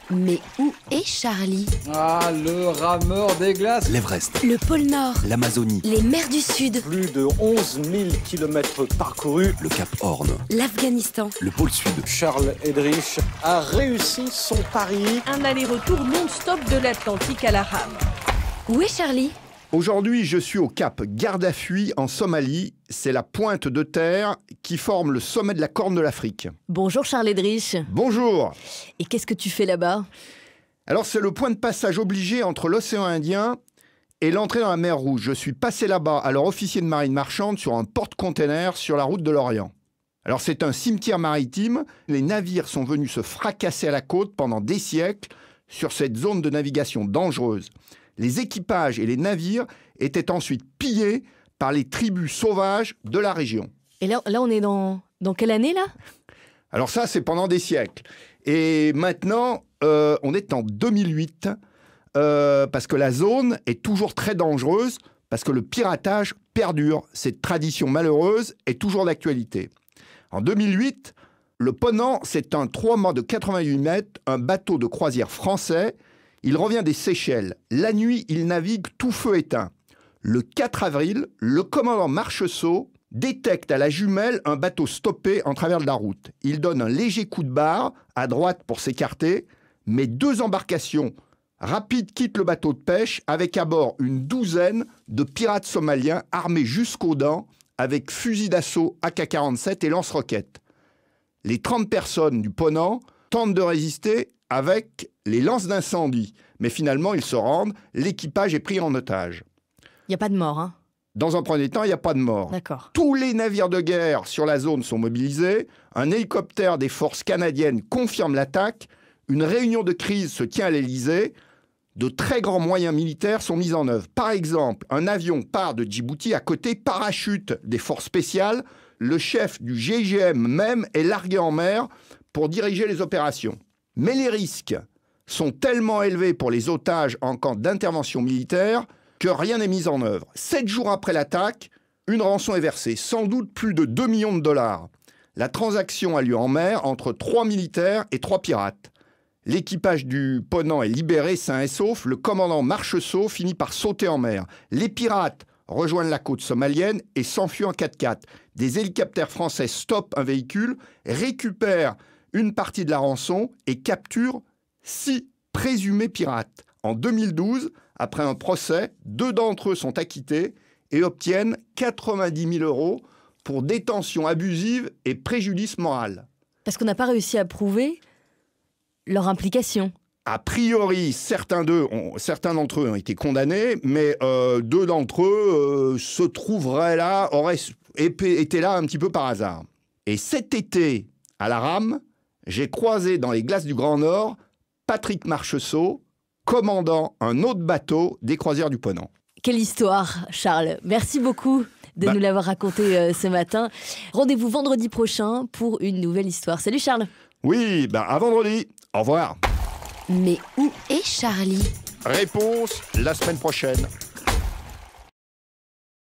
Mais où est Charlie? Ah, le rameur des glaces. L'Everest, Le pôle Nord, l'Amazonie, les mers du Sud, Plus de 11 000 kilomètres parcourus. le Cap Horn, l'Afghanistan. le pôle Sud. Charles Eddrich a réussi son pari. Un aller-retour non-stop de l'Atlantique à la rame. Où est Charlie? Aujourd'hui, je suis au cap Guardafui en Somalie. C'est la pointe de terre qui forme le sommet de la Corne de l'Afrique. Bonjour Charles Eddrich. Bonjour. Et qu'est-ce que tu fais là-bas? Alors, c'est le point de passage obligé entre l'océan Indien et l'entrée dans la mer Rouge. Je suis passé là-bas alors officier de marine marchande sur un porte-container sur la route de l'Orient. Alors, c'est un cimetière maritime. Les navires sont venus se fracasser à la côte pendant des siècles sur cette zone de navigation dangereuse. Les équipages et les navires étaient ensuite pillés par les tribus sauvages de la région. Et là on est dans quelle année là? Alors ça, c'est pendant des siècles. Et maintenant, on est en 2008, parce que la zone est toujours très dangereuse, parce que le piratage perdure. Cette tradition malheureuse est toujours d'actualité. En 2008, le Ponant, c'est un 3-mâts de 88 mètres, un bateau de croisière français. Il revient des Seychelles. La nuit, il navigue tout feu éteint. Le 4 avril, le commandant Marcheseau détecte à la jumelle un bateau stoppé en travers de la route. Il donne un léger coup de barre à droite pour s'écarter, mais 2 embarcations rapides quittent le bateau de pêche avec à bord une douzaine de pirates somaliens armés jusqu'aux dents avec fusils d'assaut AK-47 et lance-roquettes. Les 30 personnes du Ponant tentent de résister avec les lances d'incendie. Mais finalement, ils se rendent. L'équipage est pris en otage. Il n'y a pas de mort, hein? Dans un premier temps, il n'y a pas de mort. D'accord. Tous les navires de guerre sur la zone sont mobilisés. Un hélicoptère des forces canadiennes confirme l'attaque. Une réunion de crise se tient à l'Élysée. De très grands moyens militaires sont mis en œuvre. Par exemple, un avion part de Djibouti à côté, parachute des forces spéciales. Le chef du GIGN même est largué en mer pour diriger les opérations. Mais les risques sont tellement élevés pour les otages en cas d'intervention militaire que rien n'est mis en œuvre. 7 jours après l'attaque, une rançon est versée, sans doute plus de 2 millions de dollars. La transaction a lieu en mer entre 3 militaires et 3 pirates. L'équipage du Ponant est libéré sain et sauf. Le commandant Marcheseau finit par sauter en mer. Les pirates rejoignent la côte somalienne et s'enfuient en 4x4. Des hélicoptères français stoppent un véhicule, récupèrent une partie de la rançon et capture 6 présumés pirates. En 2012, après un procès, 2 d'entre eux sont acquittés et obtiennent 90 000 € pour détention abusive et préjudice moral. Parce qu'on n'a pas réussi à prouver leur implication. A priori, certains d'entre eux ont été condamnés, mais 2 d'entre eux se trouveraient là, auraient été là un petit peu par hasard. Et cet été, à la rame, j'ai croisé dans les glaces du Grand Nord Patrick Marcheseau, commandant un autre bateau des croisières du Ponant. Quelle histoire, Charles. Merci beaucoup de nous l'avoir raconté ce matin. Rendez-vous vendredi prochain pour une nouvelle histoire. Salut Charles. Oui, à vendredi. Au revoir. Mais où est Charlie? Réponse la semaine prochaine.